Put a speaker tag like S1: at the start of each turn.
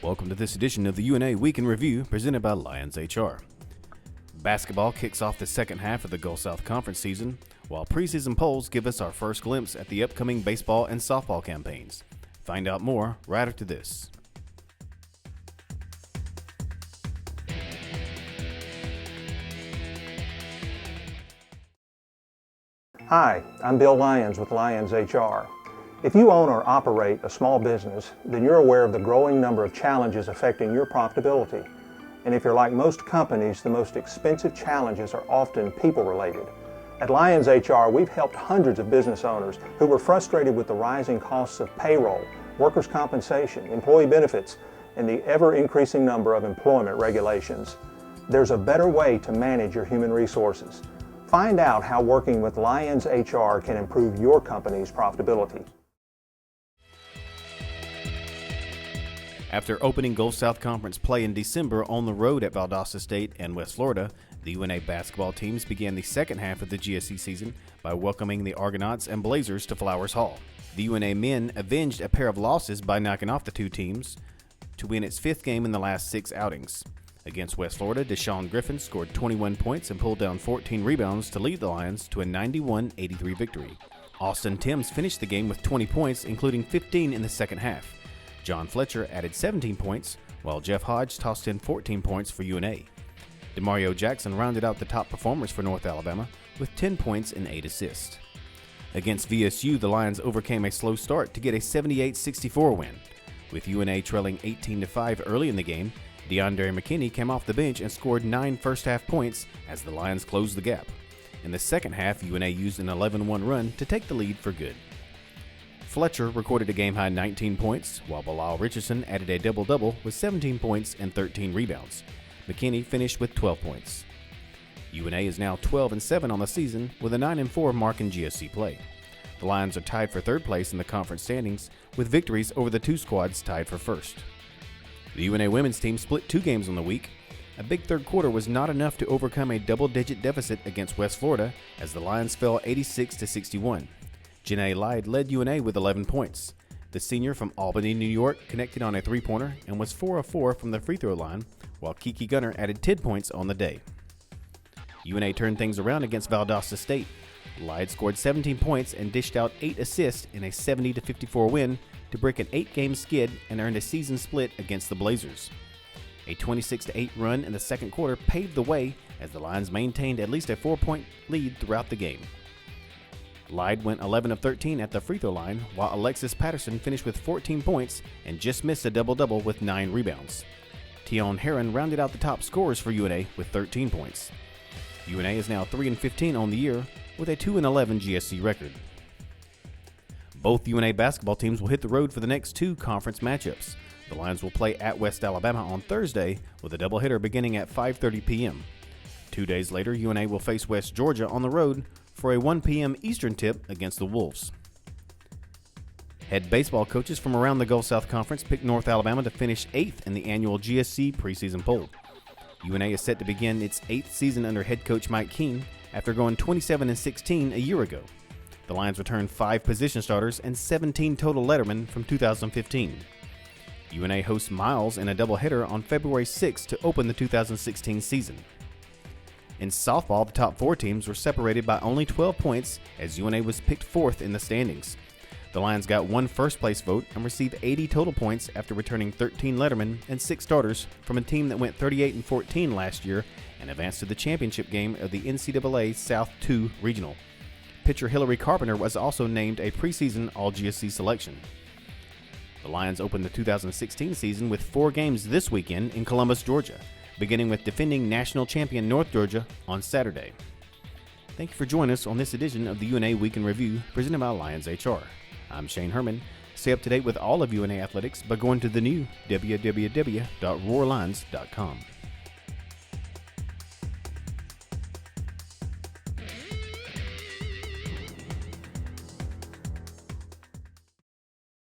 S1: Welcome to this edition of the UNA Week in Review presented by Lions HR. Basketball kicks off the second half of the Gulf South Conference season, while preseason polls give us our first glimpse at the upcoming baseball and softball campaigns. Find out more right after this.
S2: Hi, I'm Bill Lyons with Lions HR. If you own or operate a small business, then you're aware of the growing number of challenges affecting your profitability. And if you're like most companies, the most expensive challenges are often people-related. At Lions HR, we've helped hundreds of business owners who were frustrated with the rising costs of payroll, workers' compensation, employee benefits, and the ever-increasing number of employment regulations. There's a better way to manage your human resources. Find out how working with Lions HR can improve your company's profitability.
S1: After opening Gulf South Conference play in December on the road at Valdosta State and West Florida, the UNA basketball teams began the second half of the GSC season by welcoming the Argonauts and Blazers to Flowers Hall. The UNA men avenged a pair of losses by knocking off the two teams to win its fifth game in the last 6 outings. Against West Florida, Deshaun Griffin scored 21 points and pulled down 14 rebounds to lead the Lions to a 91-83 victory. Austin Timms finished the game with 20 points, including 15 in the second half. John Fletcher added 17 points, while Jeff Hodge tossed in 14 points for UNA. Demario Jackson rounded out the top performers for North Alabama with 10 points and 8 assists. Against VSU, the Lions overcame a slow start to get a 78-64 win. With UNA trailing 18-5 early in the game, DeAndre McKinney came off the bench and scored 9 first-half points as the Lions closed the gap. In the second half, UNA used an 11-1 run to take the lead for good. Fletcher recorded a game-high 19 points, while Bilal Richardson added a double-double with 17 points and 13 rebounds. McKinney finished with 12 points. UNA is now 12-7 on the season with a 9-4 mark in GSC play. The Lions are tied for third place in the conference standings with victories over the two squads tied for first. The UNA women's team split 2 games on the week. A big third quarter was not enough to overcome a double-digit deficit against West Florida as the Lions fell 86-61. Janae Lyde led UNA with 11 points. The senior from Albany, New York connected on a three-pointer and was 4 of 4 from the free throw line, while Kiki Gunner added 10 points on the day. UNA turned things around against Valdosta State. Lyde scored 17 points and dished out 8 assists in a 70-54 win to break an 8-game skid and earned a season split against the Blazers. A 26-8 run in the second quarter paved the way as the Lions maintained at least a 4-point lead throughout the game. Lyde went 11 of 13 at the free throw line, while Alexis Patterson finished with 14 points and just missed a double-double with 9 rebounds. Tion Heron rounded out the top scorers for UNA with 13 points. UNA is now 3-15 on the year with a 2-11 GSC record. Both UNA basketball teams will hit the road for the next 2 conference matchups. The Lions will play at West Alabama on Thursday with a doubleheader beginning at 5:30 p.m. 2 days later, UNA will face West Georgia on the road for a 1 p.m. Eastern tip against the Wolves. Head baseball coaches from around the Gulf South Conference picked North Alabama to finish 8th in the annual GSC preseason poll. UNA is set to begin its 8th season under head coach Mike Keene after going 27-16 a year ago. The Lions returned 5 position starters and 17 total lettermen from 2015. UNA hosts Miles in a doubleheader on February 6 to open the 2016 season. In softball, the top 4 teams were separated by only 12 points as UNA was picked 4th in the standings. The Lions got 1 first-place vote and received 80 total points after returning 13 lettermen and 6 starters from a team that went 38-14 last year and advanced to the championship game of the NCAA South II Regional. Pitcher Hillary Carpenter was also named a preseason All-GSC selection. The Lions opened the 2016 season with 4 games this weekend in Columbus, Georgia, beginning with defending national champion North Georgia on Saturday. Thank you for joining us on this edition of the UNA Week in Review presented by Lions HR. I'm Shane Herman. Stay up to date with all of UNA athletics by going to the new www.roarlions.com.